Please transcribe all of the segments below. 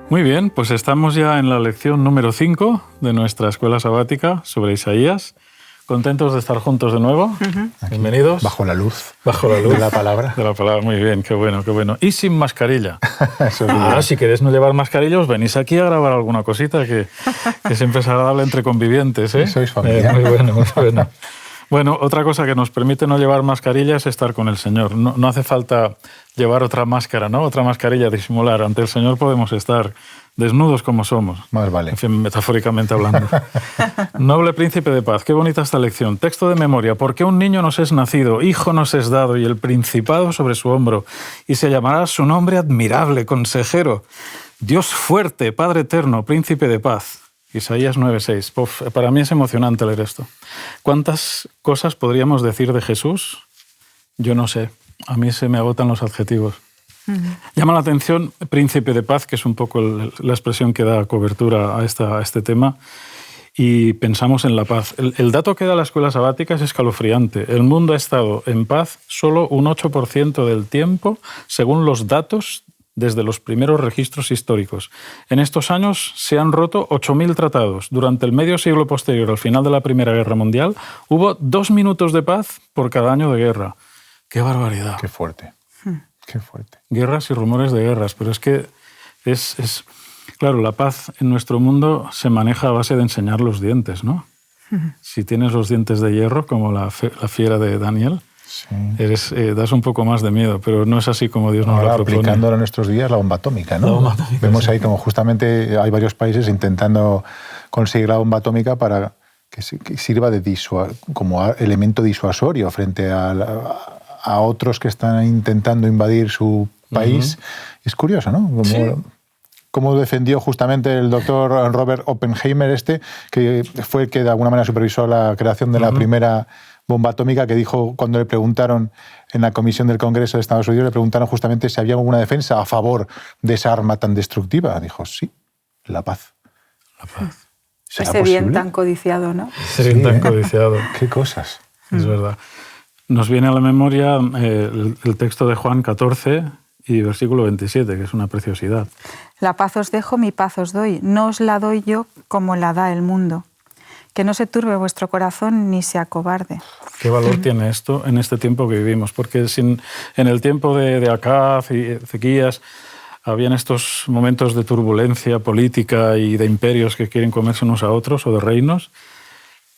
Muy bien, pues estamos ya en la lección número 5 de nuestra escuela sabática sobre Isaías. Contentos de estar juntos de nuevo. Bienvenidos. Bajo la luz. Bajo la luz. De la palabra. De la palabra, muy bien, qué bueno, qué bueno. Y sin mascarilla. Eso es Ahora, si queréis no llevar mascarilla, os venís aquí a grabar alguna cosita que siempre es agradable entre convivientes, ¿eh? Sois familia. Muy bueno, muy bueno. Bueno, otra cosa que nos permite no llevar mascarilla es estar con el Señor. No hace falta llevar otra máscara, ¿no? Otra mascarilla, disimular. Ante el Señor podemos estar desnudos como somos. Más vale. En fin, metafóricamente hablando. Noble príncipe de paz. Qué bonita esta lección. Texto de memoria. ¿Por qué un niño nos es nacido, hijo nos es dado y el principado sobre su hombro? Y se llamará su nombre admirable, consejero, Dios fuerte, Padre eterno, príncipe de paz. Isaías 9:6. Para mí es emocionante leer esto. ¿Cuántas cosas podríamos decir de Jesús? Yo no sé. A mí se me agotan los adjetivos. Llama la atención príncipe de paz, que es un poco la expresión que da cobertura a este tema, y pensamos en la paz. El dato que da la escuela sabática es escalofriante. El mundo ha estado en paz solo un 8% del tiempo, según los datos desde los primeros registros históricos. En estos años se han roto 8.000 tratados. Durante el medio siglo posterior al final de la Primera Guerra Mundial hubo 2 minutos de paz por cada año de guerra. ¡Qué barbaridad! Qué fuerte. Qué fuerte. Guerras y rumores de guerras, pero es que claro, la paz en nuestro mundo se maneja a base de enseñar los dientes, ¿no? Si tienes los dientes de hierro, como la fiera de Daniel, sí, das un poco más de miedo, pero no es así como Dios nos lo propone. Aplicándolo en nuestros días, la bomba atómica, ¿no? La bomba atómica, vemos sí. Ahí como justamente hay varios países intentando conseguir la bomba atómica para que sirva como elemento disuasorio frente a otros que están intentando invadir su país. Es curioso, ¿no? Cómo defendió justamente el doctor Robert Oppenheimer que fue el que de alguna manera supervisó la creación de la primera bomba atómica, que dijo, cuando le preguntaron en la Comisión del Congreso de Estados Unidos, le preguntaron justamente si había alguna defensa a favor de esa arma tan destructiva. Dijo, sí, la paz. La paz. Ese bien tan codiciado, ¿no? Ese bien tan codiciado. Qué cosas. Es verdad. Nos viene a la memoria el texto de Juan 14 y versículo 27, que es una preciosidad. La paz os dejo, mi paz os doy. No os la doy yo como la da el mundo. Que no se turbe vuestro corazón ni se acobarde. ¿Qué valor tiene esto en este tiempo que vivimos? Porque en el tiempo de Acaz y Ezequías habían estos momentos de turbulencia política y de imperios que quieren comerse unos a otros o de reinos.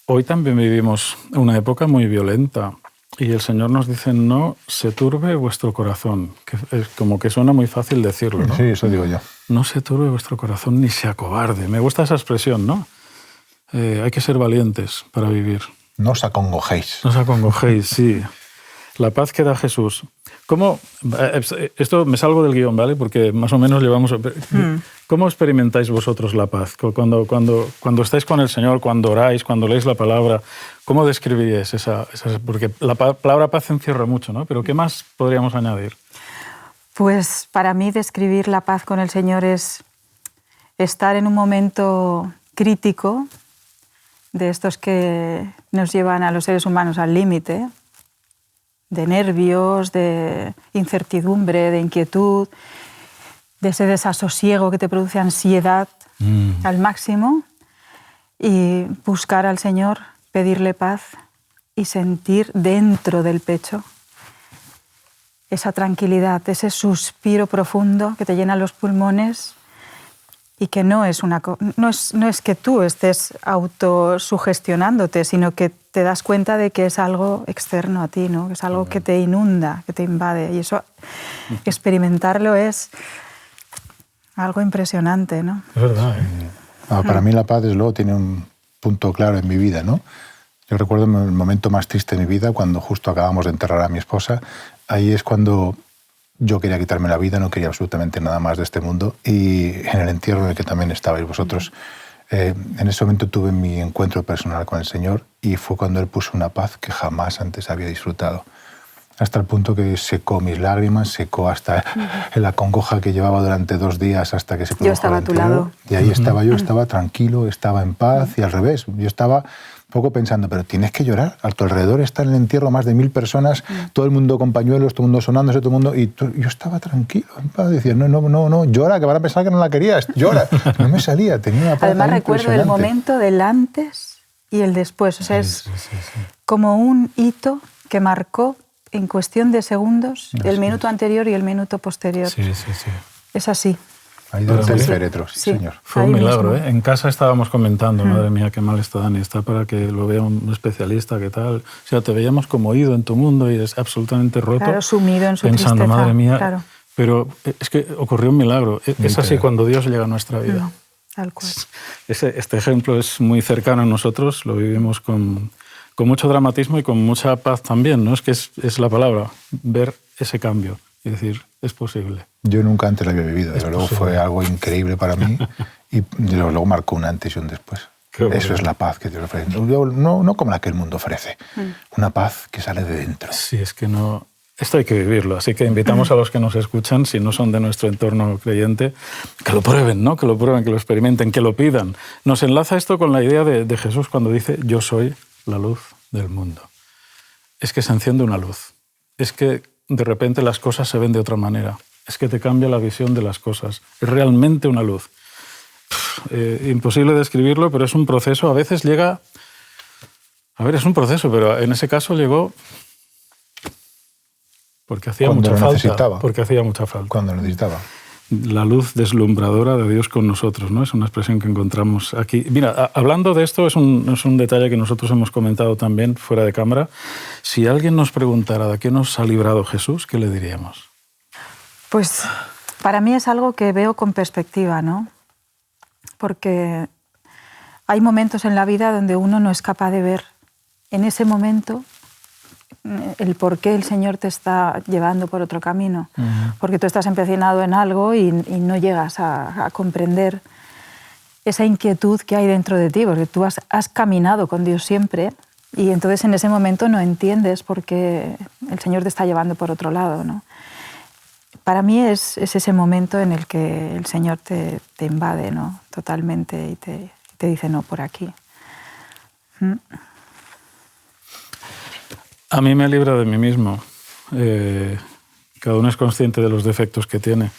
Hoy también vivimos una época muy violenta. Y el Señor nos dice, no se turbe vuestro corazón. Que es como que suena muy fácil decirlo, ¿no? Sí, eso digo yo. No se turbe vuestro corazón ni se acobarde. Me gusta esa expresión, ¿no? Hay que ser valientes para vivir. No os acongojéis. No os acongojéis, sí. La paz que da Jesús. ¿Cómo? Esto me salgo del guión, ¿vale? Porque más o menos llevamos... ¿Cómo experimentáis vosotros la paz? Cuando estáis con el Señor, cuando oráis, cuando leéis la palabra, ¿cómo describiríais esa? Porque la palabra paz encierra mucho, ¿no? Pero ¿qué más podríamos añadir? Pues para mí describir la paz con el Señor es estar en un momento crítico de estos que nos llevan a los seres humanos al límite, de nervios, de incertidumbre, de inquietud, de ese desasosiego que te produce ansiedad al máximo, y buscar al Señor, pedirle paz y sentir dentro del pecho esa tranquilidad, ese suspiro profundo que te llena los pulmones y que no es que tú estés autosugestionándote, sino que te das cuenta de que es algo externo a ti, ¿no? Que es algo que te inunda, que te invade. Y eso, experimentarlo es algo impresionante, ¿no? Es verdad, ¿eh? Para mí la paz, desde luego, tiene un punto claro en mi vida, ¿no? Yo recuerdo el momento más triste de mi vida, cuando justo acabamos de enterrar a mi esposa. Ahí es cuando yo quería quitarme la vida, no quería absolutamente nada más de este mundo. Y en el entierro en el que también estabais vosotros, en ese momento tuve mi encuentro personal con el Señor, y fue cuando Él puso una paz que jamás antes había disfrutado. Hasta el punto que secó mis lágrimas, secó hasta la congoja que llevaba durante 2 días hasta que se produjo. Yo estaba a tu lado. Y ahí estaba yo, estaba tranquilo, estaba en paz, y al revés. Yo estaba un poco pensando, pero tienes que llorar, a tu alrededor está en el entierro más de 1000 personas, todo el mundo con pañuelos, todo el mundo sonándose, todo el mundo, y yo estaba tranquilo, decía, no, llora, que van a pensar que no la querías, llora. No me salía, tenía una paz. Además recuerdo el momento del antes y el después, o sea, es como un hito que marcó en cuestión de segundos el minuto anterior y el minuto posterior. Sí. Es así. Ahí delante del féretro, sí, señor. Fue un milagro, ¿eh? En casa estábamos comentando, madre mía, qué mal está Dani, está para que lo vea un especialista, qué tal. O sea, te veíamos como ido en tu mundo y es absolutamente roto. Claro, sumido en su pensando, tristeza. Madre mía, claro. Pero es que ocurrió un milagro. Es así cuando Dios llega a nuestra vida. Tal cual. Este ejemplo es muy cercano a nosotros, lo vivimos con mucho dramatismo y con mucha paz también, ¿no? Es que es la palabra, ver ese cambio y decir, es posible. Yo nunca antes lo había vivido, desde luego fue algo increíble para mí y luego marcó un antes y un después. Eso es la paz que Dios ofrece. No como la que el mundo ofrece, una paz que sale de dentro. Sí, es que no... Esto hay que vivirlo, así que invitamos a los que nos escuchan, si no son de nuestro entorno creyente, que lo prueben, ¿no? Que lo prueben, que lo experimenten, que lo pidan. Nos enlaza esto con la idea de Jesús cuando dice, yo soy la luz del mundo. Es que se enciende una luz, es que de repente las cosas se ven de otra manera, es que te cambia la visión de las cosas, es realmente una luz. Imposible describirlo, pero es un proceso, a veces llega... A ver, es un proceso, pero en ese caso llegó... Porque hacía mucha falta. Porque hacía mucha falta. Cuando lo necesitaba. La luz deslumbradora de Dios con nosotros, ¿no? Es una expresión que encontramos aquí. Mira, hablando de esto, es un detalle que nosotros hemos comentado también fuera de cámara. Si alguien nos preguntara de qué nos ha librado Jesús, ¿qué le diríamos? Pues para mí es algo que veo con perspectiva, ¿no? Porque hay momentos en la vida donde uno no es capaz de ver en ese momento el por qué el Señor te está llevando por otro camino. Porque tú estás empecinado en algo y no llegas a comprender esa inquietud que hay dentro de ti, porque tú has caminado con Dios siempre y entonces en ese momento no entiendes por qué el Señor te está llevando por otro lado, ¿no? Para mí es ese momento en el que el Señor te invade, ¿no? Totalmente y te dice, no, por aquí. A mí me libra de mí mismo. Cada uno es consciente de los defectos que tiene.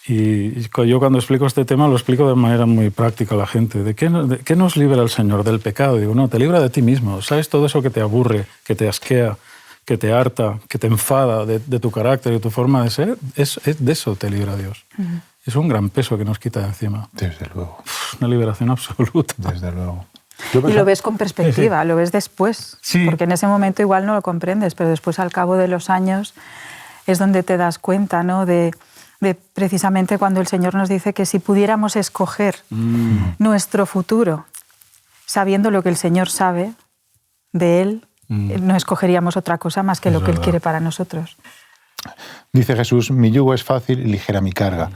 Y yo cuando explico este tema lo explico de manera muy práctica a la gente. ¿De qué nos libra el Señor? Del pecado. Digo, no, te libra de ti mismo. ¿Sabes? Todo eso que te aburre, que te asquea, que te harta, que te enfada de tu carácter y tu forma de ser, de eso te libra Dios. Es un gran peso que nos quita de encima. Desde luego. Una liberación absoluta. Desde luego. Y lo ves con perspectiva, lo ves después, porque en ese momento igual no lo comprendes, pero después al cabo de los años es donde te das cuenta, ¿no? de precisamente cuando el Señor nos dice que si pudiéramos escoger nuestro futuro, sabiendo lo que el Señor sabe de Él, no escogeríamos otra cosa más que lo que Él quiere para nosotros. Dice Jesús, mi yugo es fácil y ligera mi carga.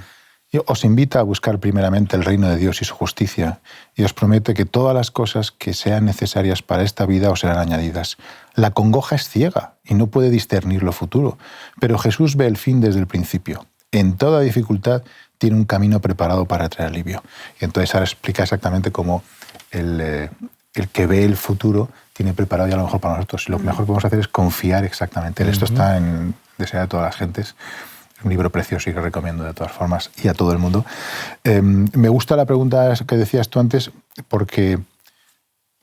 Os invita a buscar primeramente el reino de Dios y su justicia, y os promete que todas las cosas que sean necesarias para esta vida os serán añadidas. La congoja es ciega y no puede discernir lo futuro, pero Jesús ve el fin desde el principio. En toda dificultad tiene un camino preparado para traer alivio. Y entonces ahora explica exactamente cómo el que ve el futuro tiene preparado ya lo mejor para nosotros. Y lo mejor que podemos hacer es confiar exactamente. Esto está en Deseo de todas las gentes. Un libro precioso y que recomiendo de todas formas y a todo el mundo. Me gusta la pregunta que decías tú antes porque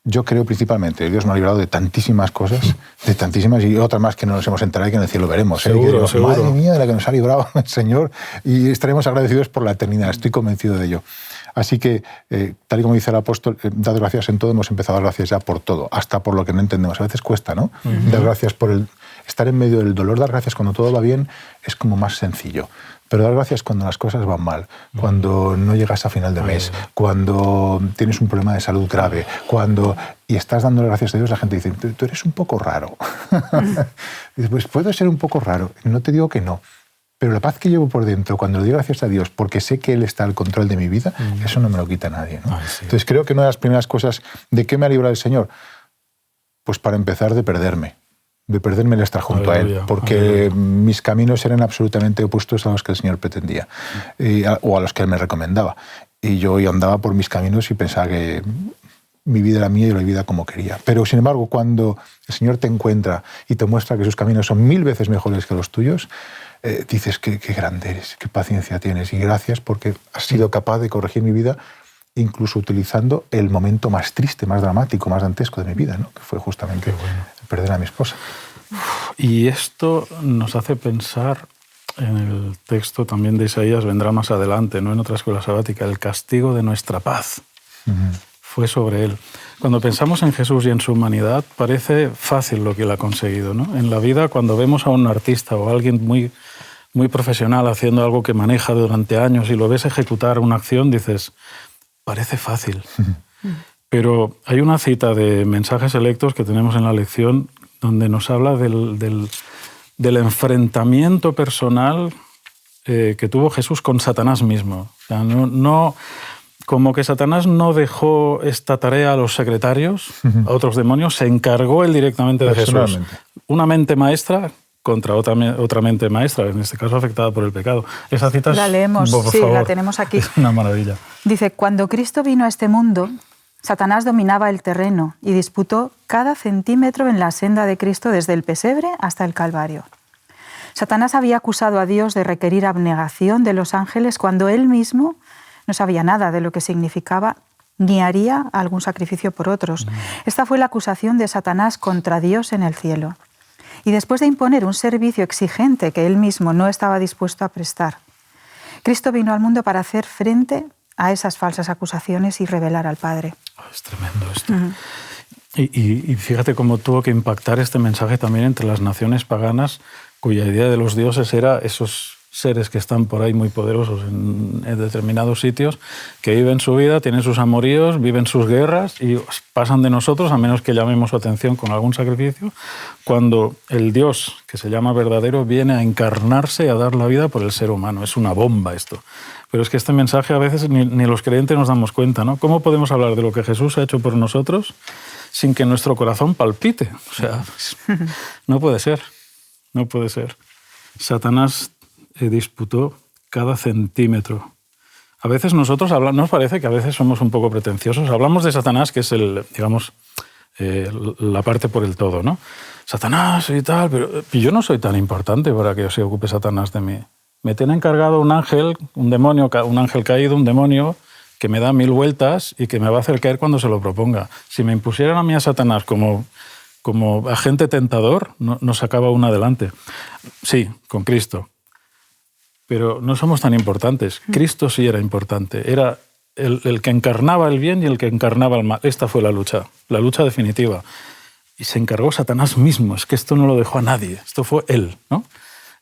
yo creo principalmente, Dios me ha librado de tantísimas cosas, de tantísimas y otras más que no nos hemos enterado y que en el cielo veremos. Seguro. Madre mía, de la que nos ha librado el Señor, y estaremos agradecidos por la eternidad, estoy convencido de ello. Así que, tal y como dice el apóstol, dad gracias en todo, hemos empezado a dar gracias ya por todo, hasta por lo que no entendemos. A veces cuesta, ¿no? Dar gracias por estar en medio del dolor, dar gracias cuando todo va bien es como más sencillo. Pero dar gracias cuando las cosas van mal, cuando no llegas a final de mes, cuando tienes un problema de salud grave, y estás dándole gracias a Dios, la gente dice, tú eres un poco raro. Dices, pues puedo ser un poco raro, no te digo que no. Pero la paz que llevo por dentro, cuando le doy gracias a Dios, porque sé que Él está al control de mi vida, eso no me lo quita nadie, ¿no? Sí. Entonces creo que una de las primeras cosas, ¿de qué me ha librado el Señor? Pues para empezar de perderme el estar junto a Él, porque mis caminos eran absolutamente opuestos a los que el Señor pretendía, o a los que Él me recomendaba. Y yo andaba por mis caminos y pensaba que mi vida era mía y la vida como quería. Pero, sin embargo, cuando el Señor te encuentra y te muestra que sus caminos son 1000 veces mejores que los tuyos, dices, qué grande eres, qué paciencia tienes, y gracias porque has sido capaz de corregir mi vida, incluso utilizando el momento más triste, más dramático, más dantesco de mi vida, ¿no? Que fue justamente perder a mi esposa. Y esto nos hace pensar en el texto también de Isaías, vendrá más adelante, ¿no? En otra escuela sabática, el castigo de nuestra paz fue sobre él. Cuando pensamos en Jesús y en su humanidad, parece fácil lo que él ha conseguido, ¿no? En la vida, cuando vemos a un artista o a alguien muy profesional haciendo algo que maneja durante años y lo ves ejecutar una acción, dices, parece fácil. Pero hay una cita de Mensajes Selectos que tenemos en la lección donde nos habla del enfrentamiento personal que tuvo Jesús con Satanás mismo. O sea, como que Satanás no dejó esta tarea a los secretarios, a otros demonios, se encargó él directamente de Jesús. Una mente maestra contra otra mente maestra, en este caso afectada por el pecado. Esa cita la leemos, por sí, favor, la tenemos aquí. es una maravilla. Dice, cuando Cristo vino a este mundo, Satanás dominaba el terreno y disputó cada centímetro en la senda de Cristo desde el pesebre hasta el Calvario. Satanás había acusado a Dios de requerir abnegación de los ángeles cuando él mismo no sabía nada de lo que significaba ni haría algún sacrificio por otros. Esta fue la acusación de Satanás contra Dios en el cielo. Y después de imponer un servicio exigente que él mismo no estaba dispuesto a prestar, Cristo vino al mundo para hacer frente a esas falsas acusaciones y revelar al Padre. Es tremendo esto. Y fíjate cómo tuvo que impactar este mensaje también entre las naciones paganas, cuya idea de los dioses era esos seres que están por ahí muy poderosos en determinados sitios, que viven su vida, tienen sus amoríos, viven sus guerras y pasan de nosotros a menos que llamemos su atención con algún sacrificio, cuando el Dios, que se llama verdadero, viene a encarnarse y a dar la vida por el ser humano. Es una bomba esto. Pero es que este mensaje a veces ni los creyentes nos damos cuenta, ¿no? ¿Cómo podemos hablar de lo que Jesús ha hecho por nosotros sin que nuestro corazón palpite? O sea, no puede ser. No puede ser. Satanás disputó cada centímetro. A veces nosotros hablamos, ¿nos parece que a veces somos un poco pretenciosos? Hablamos de Satanás, que es la parte por el todo, ¿no? Satanás y tal, pero yo no soy tan importante para que se ocupe Satanás de mí. Me tiene encargado un ángel, un demonio, un ángel caído, un demonio que me da 1000 vueltas y que me va a hacer caer cuando se lo proponga. Si me impusieran a mí a Satanás como agente tentador, no sacaba uno adelante. Sí, con Cristo. Pero no somos tan importantes. Cristo sí era importante. Era el que encarnaba el bien y el que encarnaba el mal. Esta fue la lucha definitiva. Y se encargó Satanás mismo. Es que esto no lo dejó a nadie. Esto fue él, ¿no?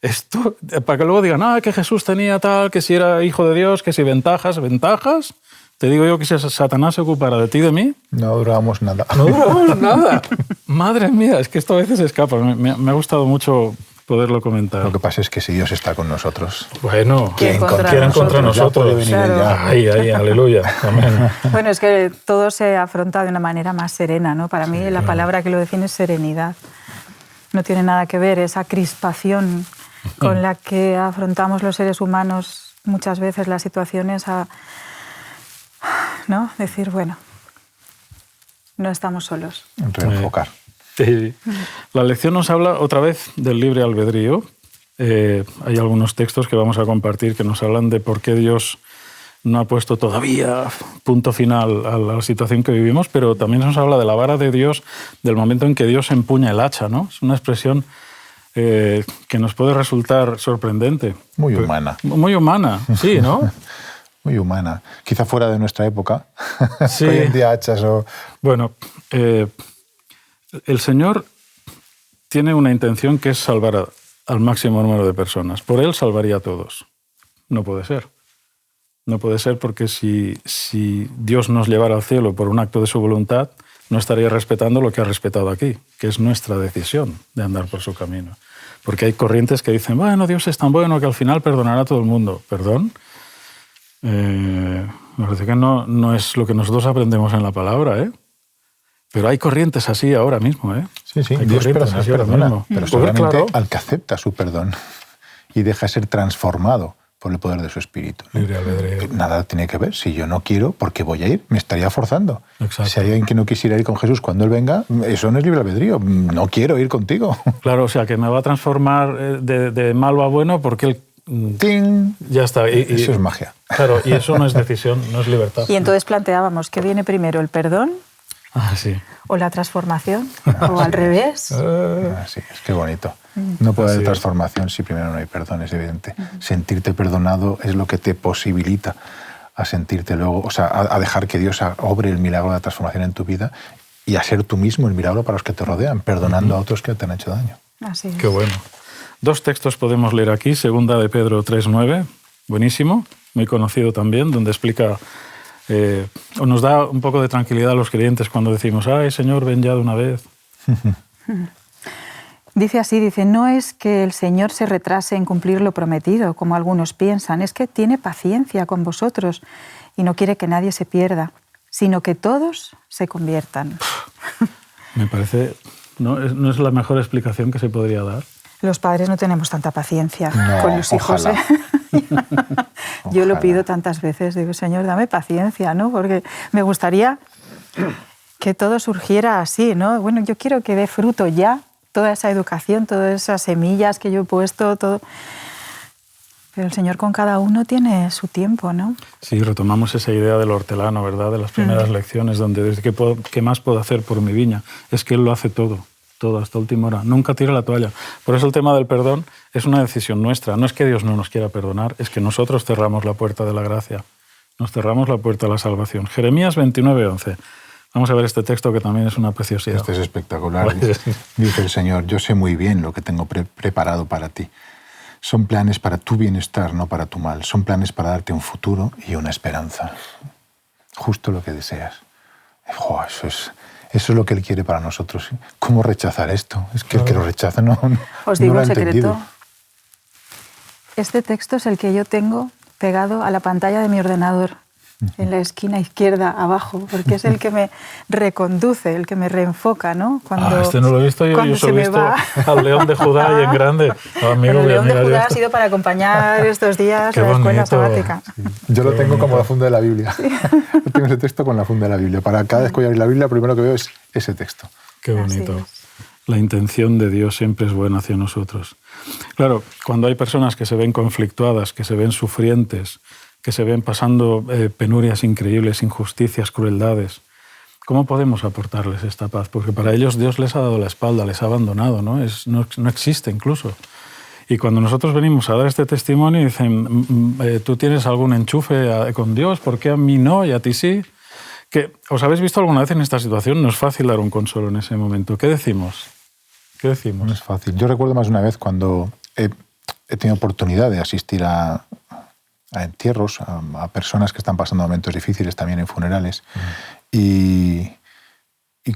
Esto, para que luego digan, que Jesús tenía tal, que si era hijo de Dios, que si ventajas. Te digo yo que si Satanás se ocupara de ti y de mí... No durábamos nada. No durábamos nada. Madre mía, es que esto a veces escapa. Me ha gustado mucho poderlo comentar. Lo que pasa es que si Dios está con nosotros... Bueno, ¿quién contra nosotros? Claro. Ahí, aleluya. Amén. Bueno, es que todo se afronta de una manera más serena, ¿no? Para mí la palabra que lo define es serenidad. No tiene nada que ver esa crispación con la que afrontamos los seres humanos muchas veces las situaciones ¿no? Decir, bueno, no estamos solos. Reenfocar. Sí. La lección nos habla otra vez del libre albedrío. Hay algunos textos que vamos a compartir que nos hablan de por qué Dios no ha puesto todavía punto final a la situación que vivimos, pero también nos habla de la vara de Dios, del momento en que Dios empuña el hacha, ¿no? Es una expresión que nos puede resultar sorprendente. Muy humana. Muy humana, sí, ¿no? Muy humana. Quizá fuera de nuestra época. Sí. Hoy en día hachas o... Bueno, el Señor tiene una intención que es salvar al máximo número de personas. Por Él salvaría a todos. No puede ser. No puede ser porque si Dios nos llevara al cielo por un acto de su voluntad, no estaría respetando lo que ha respetado aquí, que es nuestra decisión de andar por su camino. Porque hay corrientes que dicen, bueno, Dios es tan bueno que al final perdonará a todo el mundo. ¿Perdón? Me parece que no es lo que nosotros aprendemos en la palabra, ¿eh? Pero hay corrientes así ahora mismo, ¿eh? Sí, Hay Dios corrientes así ahora perdona, mismo. pero Pues solamente claro, al que acepta su perdón y deja ser transformado por el poder de su espíritu. Libre albedrío. Nada tiene que ver. Si yo no quiero, ¿por qué voy a ir? Me estaría forzando. Exacto. Si hay alguien que no quisiera ir con Jesús cuando Él venga, eso no es libre albedrío. No quiero ir contigo. Claro, o sea, que me va a transformar de malo a bueno porque Él... ¡Ting! Ya está. Eso es magia. Claro, y eso no es decisión, no es libertad. Y entonces planteábamos, ¿qué viene primero, el perdón Sí. o la transformación? ¿O al revés? Sí, es que bonito. No puede haber transformación si primero no hay perdón, es evidente. Sentirte perdonado es lo que te posibilita a sentirte luego, o sea, a dejar que Dios obre el milagro de la transformación en tu vida y a ser tú mismo el milagro para los que te rodean, perdonando a otros que te han hecho daño. Así es. Qué bueno. 2 textos podemos leer aquí. Segunda de Pedro 3:9, buenísimo, muy conocido también, donde explica, o nos da un poco de tranquilidad a los creyentes cuando decimos, ¡ay, Señor, ven ya de una vez! Dice así, no es que el Señor se retrase en cumplir lo prometido, como algunos piensan, es que tiene paciencia con vosotros y no quiere que nadie se pierda, sino que todos se conviertan. Me parece, no es la mejor explicación que se podría dar. Los padres no tenemos tanta paciencia con los hijos. Ojalá. Yo lo pido tantas veces, digo, Señor, dame paciencia, ¿no? Porque me gustaría que todo surgiera así, ¿no? Bueno, yo quiero que dé fruto ya toda esa educación, todas esas semillas que yo he puesto, todo. Pero el Señor con cada uno tiene su tiempo, ¿no? Sí, retomamos esa idea del hortelano, ¿verdad? De las primeras lecciones, donde ¿qué más puedo hacer por mi viña? Es que Él lo hace todo hasta última hora. Nunca tira la toalla. Por eso el tema del perdón es una decisión nuestra. No es que Dios no nos quiera perdonar, es que nosotros cerramos la puerta de la gracia. Nos cerramos la puerta a la salvación. Jeremías 29:11. Vamos a ver este texto que también es una preciosidad. Este es espectacular. Dice el Señor, yo sé muy bien lo que tengo preparado para ti. Son planes para tu bienestar, no para tu mal. Son planes para darte un futuro y una esperanza. Justo lo que deseas. Eso es lo que Él quiere para nosotros. ¿Cómo rechazar esto? Es que el que lo rechaza no Os digo lo ha un secreto. entendido. Este texto es el que yo tengo pegado a la pantalla de mi ordenador, en la esquina izquierda abajo, porque es el que me reconduce, el que me reenfoca, ¿no? Cuando, este no lo he visto yo solo he visto al León de Judá y en grande. Amigo, el León de Judá ha sido para acompañar estos días a la escuela sabática. Sí. Yo lo tengo como la funda de la Biblia. Yo tengo ese texto con la funda de la Biblia. Para cada vez que voy a abrir la Biblia, lo primero que veo es ese texto. Qué bonito. La intención de Dios siempre es buena hacia nosotros. Claro, cuando hay personas que se ven conflictuadas, que se ven sufrientes, que se ven pasando penurias increíbles, injusticias, crueldades, ¿cómo podemos aportarles esta paz? Porque para ellos Dios les ha dado la espalda, les ha abandonado, ¿no? No existe incluso. Y cuando nosotros venimos a dar este testimonio y dicen, ¿tú tienes algún enchufe con Dios? ¿Por qué a mí no y a ti sí? ¿Os habéis visto alguna vez en esta situación? No es fácil dar un consuelo en ese momento. ¿Qué decimos? ¿Qué decimos? No es fácil. Yo recuerdo más de una vez cuando he tenido oportunidad de asistir a entierros, a personas que están pasando momentos difíciles también en funerales. Y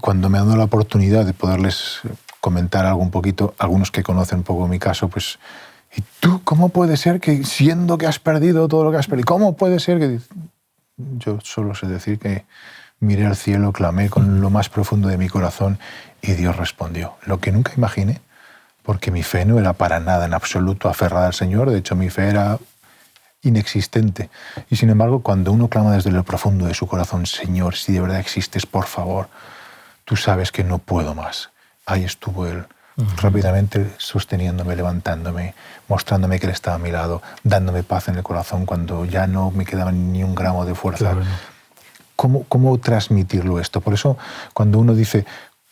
cuando me han dado la oportunidad de poderles comentar algo un poquito, algunos que conocen un poco mi caso, pues, ¿y tú cómo puede ser que siendo que has perdido todo lo que has perdido? ¿Cómo puede ser que...? Yo solo sé decir que miré al cielo, clamé con lo más profundo de mi corazón y Dios respondió. Lo que nunca imaginé, porque mi fe no era para nada en absoluto aferrada al Señor, de hecho mi fe era inexistente. Y sin embargo, cuando uno clama desde lo profundo de su corazón, Señor, si de verdad existes, por favor, tú sabes que no puedo más. Ahí estuvo Él, rápidamente sosteniéndome, levantándome, mostrándome que Él estaba a mi lado, dándome paz en el corazón cuando ya no me quedaba ni un gramo de fuerza. Bueno. ¿Cómo transmitirlo esto? Por eso, cuando uno dice,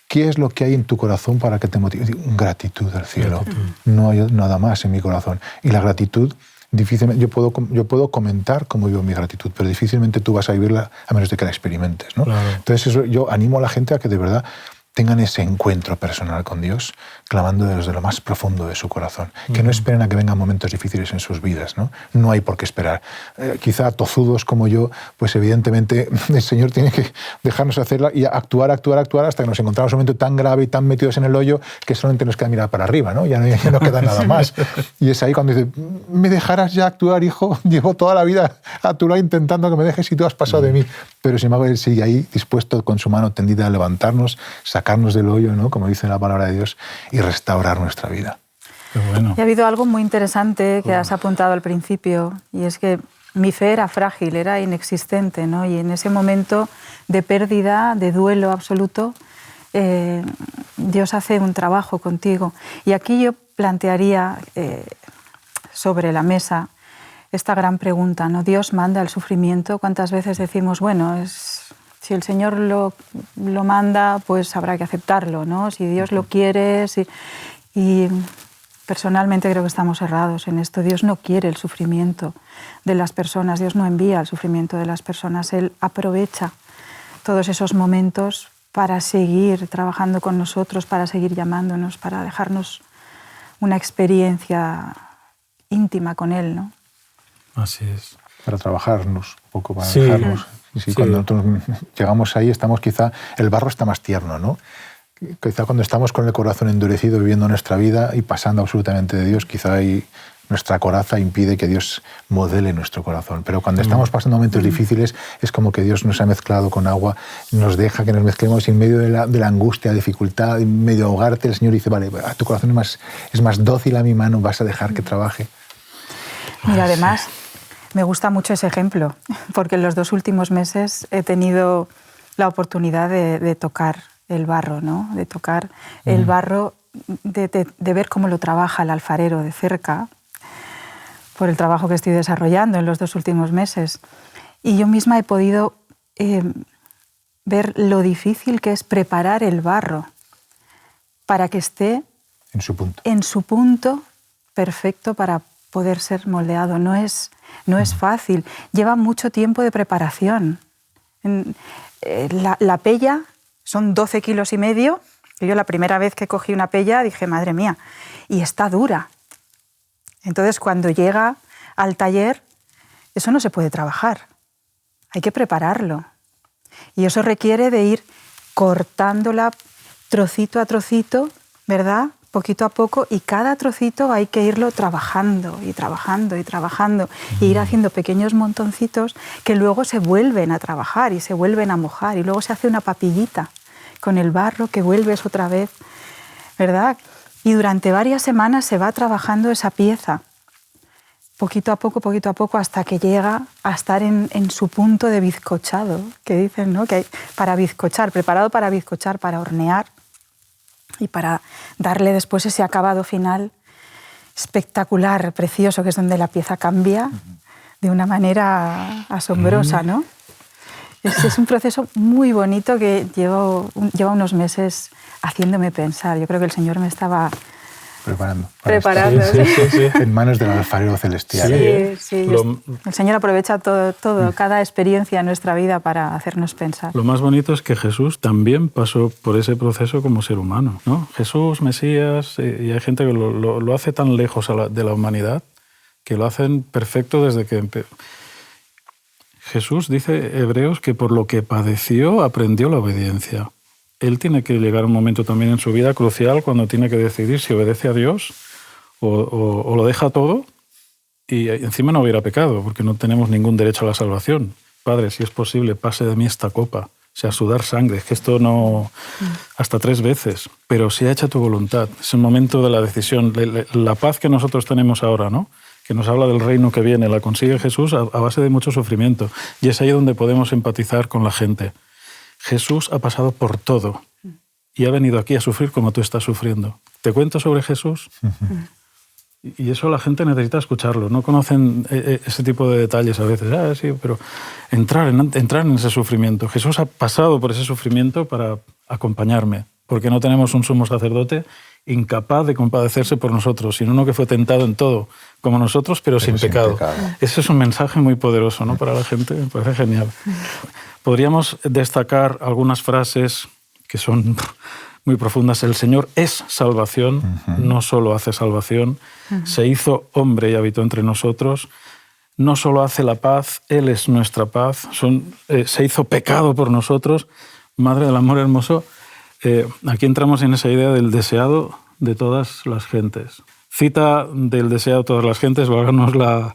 ¿qué es lo que hay en tu corazón para que te motive? Gratitud al cielo. No hay nada más en mi corazón. Y la gratitud, difícilmente, yo puedo comentar cómo vivo mi gratitud, pero difícilmente tú vas a vivirla a menos de que la experimentes, ¿no? Claro. Entonces yo animo a la gente a que de verdad tengan ese encuentro personal con Dios, clamando desde lo más profundo de su corazón. Que no esperen a que vengan momentos difíciles en sus vidas, ¿no? No hay por qué esperar. Quizá tozudos como yo, pues evidentemente el Señor tiene que dejarnos hacerla y actuar hasta que nos encontramos en un momento tan grave y tan metidos en el hoyo que solamente nos queda mirar para arriba, ¿no? Ya no queda nada más. Y es ahí cuando dice, ¿me dejarás ya actuar, hijo? Llevo toda la vida a tu lado intentando que me dejes y tú has pasado de mí. Pero sin embargo, Él sigue ahí dispuesto con su mano tendida a levantarnos, sacarnos del hoyo, ¿no? Como dice la palabra de Dios, y restaurar nuestra vida. Qué bueno. Y ha habido algo muy interesante que has apuntado al principio, y es que mi fe era frágil, era inexistente, ¿no? Y en ese momento de pérdida, de duelo absoluto, Dios hace un trabajo contigo. Y aquí yo plantearía sobre la mesa esta gran pregunta, ¿no? ¿Dios manda el sufrimiento? ¿Cuántas veces decimos, bueno, si el Señor lo manda, pues habrá que aceptarlo, ¿no? Si Dios lo quiere, y personalmente creo que estamos errados en esto. Dios no quiere el sufrimiento de las personas, Dios no envía el sufrimiento de las personas, Él aprovecha todos esos momentos para seguir trabajando con nosotros, para seguir llamándonos, para dejarnos una experiencia íntima con Él, ¿no? Así es. Para trabajarnos un poco, para dejarnos. Sí. Cuando nosotros llegamos ahí, el barro está más tierno, ¿no? Quizá cuando estamos con el corazón endurecido viviendo nuestra vida y pasando absolutamente de Dios, quizá ahí nuestra coraza impide que Dios modele nuestro corazón. Pero cuando estamos pasando momentos difíciles, es como que Dios nos ha mezclado con agua, nos deja que nos mezclemos y en medio de la angustia, dificultad, en medio de ahogarte, el Señor dice, vale, tu corazón es más dócil a mi mano, vas a dejar que trabaje. Mira, además, me gusta mucho ese ejemplo, porque en los 2 últimos meses he tenido la oportunidad de tocar el barro, ¿no? De tocar el barro, de ver cómo lo trabaja el alfarero de cerca, por el trabajo que estoy desarrollando en los 2 últimos meses. Y yo misma he podido ver lo difícil que es preparar el barro para que esté en su punto perfecto para poder ser moldeado. No es fácil, lleva mucho tiempo de preparación. La pella son 12,5 kilos. Yo la primera vez que cogí una pella dije, madre mía, y está dura. Entonces, cuando llega al taller, eso no se puede trabajar. Hay que prepararlo. Y eso requiere de ir cortándola trocito a trocito, ¿verdad? Poquito a poco, y cada trocito hay que irlo trabajando y trabajando y trabajando, e ir haciendo pequeños montoncitos que luego se vuelven a trabajar y se vuelven a mojar, y luego se hace una papillita con el barro que vuelves otra vez, ¿verdad? Y durante varias semanas se va trabajando esa pieza, poquito a poco, hasta que llega a estar en su punto de bizcochado, que dicen, ¿no? Que hay para bizcochar, preparado para bizcochar, para hornear y para darle después ese acabado final espectacular, precioso, que es donde la pieza cambia de una manera asombrosa, ¿no? Es un proceso muy bonito que lleva unos meses haciéndome pensar. Yo creo que el Señor me estaba preparando. Sí. En manos del alfarero celestial. Sí. El Señor aprovecha todo, cada experiencia en nuestra vida para hacernos pensar. Lo más bonito es que Jesús también pasó por ese proceso como ser humano, ¿no? Jesús, Mesías, y hay gente que lo hace tan lejos de la humanidad que lo hacen perfecto desde que Jesús, dice Hebreos, que por lo que padeció aprendió la obediencia. Él tiene que llegar a un momento también en su vida crucial cuando tiene que decidir si obedece a Dios o lo deja todo y encima no hubiera pecado, porque no tenemos ningún derecho a la salvación. Padre, si es posible, pase de mí esta copa. O sea, sudar sangre, es que esto no... Hasta 3 veces. Pero si ha hecho tu voluntad, es el momento de la decisión. La paz que nosotros tenemos ahora, ¿no? Que nos habla del reino que viene, la consigue Jesús a base de mucho sufrimiento. Y es ahí donde podemos empatizar con la gente. Jesús ha pasado por todo y ha venido aquí a sufrir como tú estás sufriendo. ¿Te cuento sobre Jesús? Y eso la gente necesita escucharlo. No conocen ese tipo de detalles a veces. Sí, pero entrar en ese sufrimiento. Jesús ha pasado por ese sufrimiento para acompañarme, porque no tenemos un sumo sacerdote incapaz de compadecerse por nosotros, sino uno que fue tentado en todo, como nosotros, pero sin pecado. Ese es un mensaje muy poderoso, ¿no? Para la gente, me parece genial. Podríamos destacar algunas frases que son muy profundas. El Señor es salvación, no solo hace salvación, se hizo hombre y habitó entre nosotros, no solo hace la paz, Él es nuestra paz, se hizo pecado por nosotros, Madre del Amor Hermoso. Aquí entramos en esa idea del deseado de todas las gentes. Cita del deseado de todas las gentes, válganos la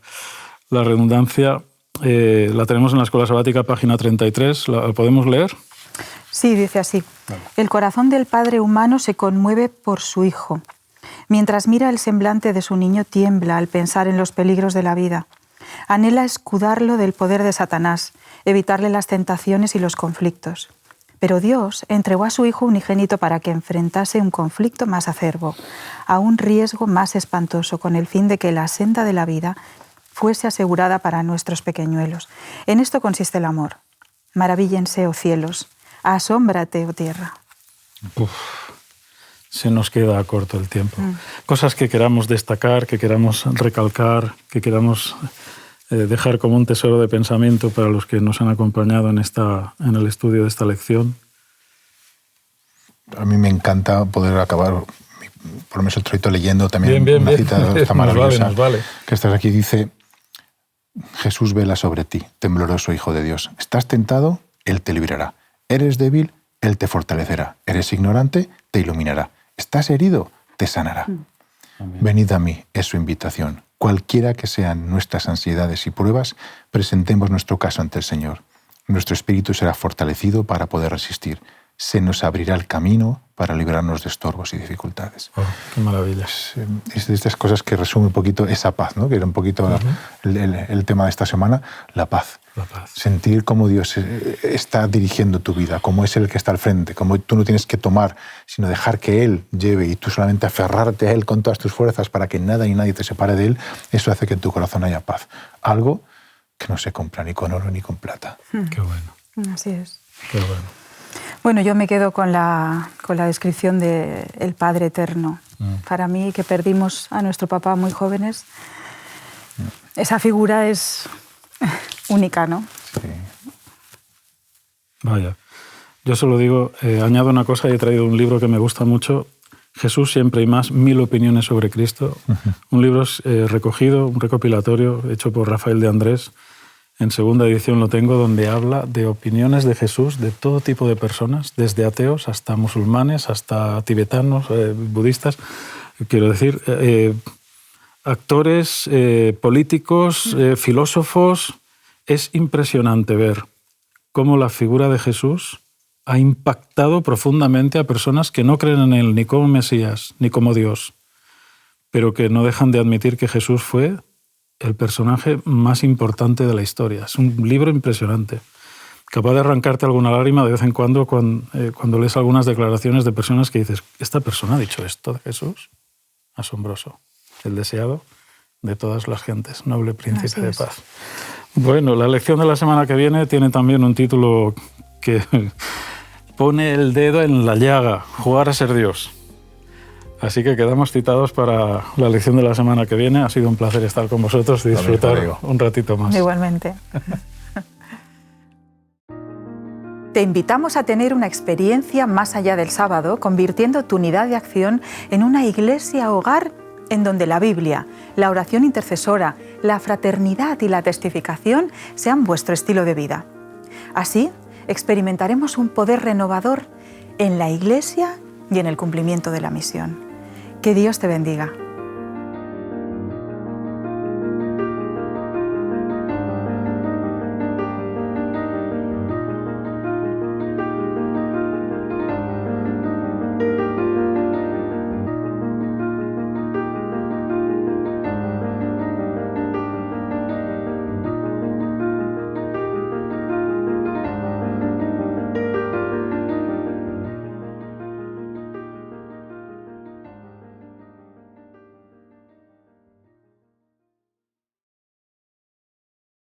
redundancia, la tenemos en la Escuela Sabática, página 33. ¿La podemos leer? Sí, dice así. El corazón del Padre humano se conmueve por su Hijo. Mientras mira el semblante de su niño, tiembla al pensar en los peligros de la vida. Anhela escudarlo del poder de Satanás, evitarle las tentaciones y los conflictos. Pero Dios entregó a su Hijo unigénito para que enfrentase un conflicto más acerbo, a un riesgo más espantoso, con el fin de que la senda de la vida fuese asegurada para nuestros pequeñuelos. En esto consiste el amor. Maravíllense, oh cielos, asómbrate, oh tierra. Se nos queda corto el tiempo. Cosas que queramos destacar, que queramos recalcar, que queramos dejar como un tesoro de pensamiento para los que nos han acompañado en el estudio de esta lección. A mí me encanta poder acabar, por lo menos el trocito leyendo también una cita esta maravillosa. Nos vale. Que estás aquí, dice: Jesús vela sobre ti, tembloroso Hijo de Dios. Estás tentado, Él te librará. Eres débil, Él te fortalecerá. Eres ignorante, te iluminará. Estás herido, te sanará. Amén. Venid a mí, es su invitación. Cualquiera que sean nuestras ansiedades y pruebas, presentemos nuestro caso ante el Señor. Nuestro espíritu será fortalecido para poder resistir. Se nos abrirá el camino para librarnos de estorbos y dificultades. Oh, qué maravilla. Es de estas cosas que resume un poquito esa paz, ¿no? Que era un poquito el tema de esta semana, la paz. La paz. Sentir cómo Dios está dirigiendo tu vida, cómo es Él que está al frente, cómo tú no tienes que tomar, sino dejar que Él lleve y tú solamente aferrarte a Él con todas tus fuerzas para que nada y nadie te separe de Él. Eso hace que en tu corazón haya paz. Algo que no se compra ni con oro ni con plata. Qué bueno. Así es. Qué bueno. Bueno, yo me quedo con la descripción del Padre Eterno. Para mí, que perdimos a nuestro papá muy jóvenes, esa figura es única, ¿no? Sí. Vaya. Yo solo digo, añado una cosa, y he traído un libro que me gusta mucho, Jesús siempre y más, 1000 opiniones sobre Cristo. Un libro recogido, un recopilatorio hecho por Rafael de Andrés. En segunda edición lo tengo, donde habla de opiniones de Jesús de todo tipo de personas, desde ateos hasta musulmanes, hasta tibetanos, budistas. Quiero decir, actores, políticos, filósofos. Es impresionante ver cómo la figura de Jesús ha impactado profundamente a personas que no creen en Él ni como Mesías, ni como Dios, pero que no dejan de admitir que Jesús fue el personaje más importante de la historia. Es un libro impresionante, capaz de arrancarte alguna lágrima de vez en cuando lees algunas declaraciones de personas que dices, ¿esta persona ha dicho esto de Jesús? Asombroso. El deseado de todas las gentes, noble príncipe de paz. Bueno, la lección de la semana que viene tiene también un título que pone el dedo en la llaga, jugar a ser Dios. Así que quedamos citados para la lección de la semana que viene. Ha sido un placer estar con vosotros y disfrutar un ratito más. Igualmente. Te invitamos a tener una experiencia más allá del sábado, convirtiendo tu unidad de acción en una iglesia hogar en donde la Biblia, la oración intercesora, la fraternidad y la testificación sean vuestro estilo de vida. Así, experimentaremos un poder renovador en la iglesia y en el cumplimiento de la misión. Que Dios te bendiga.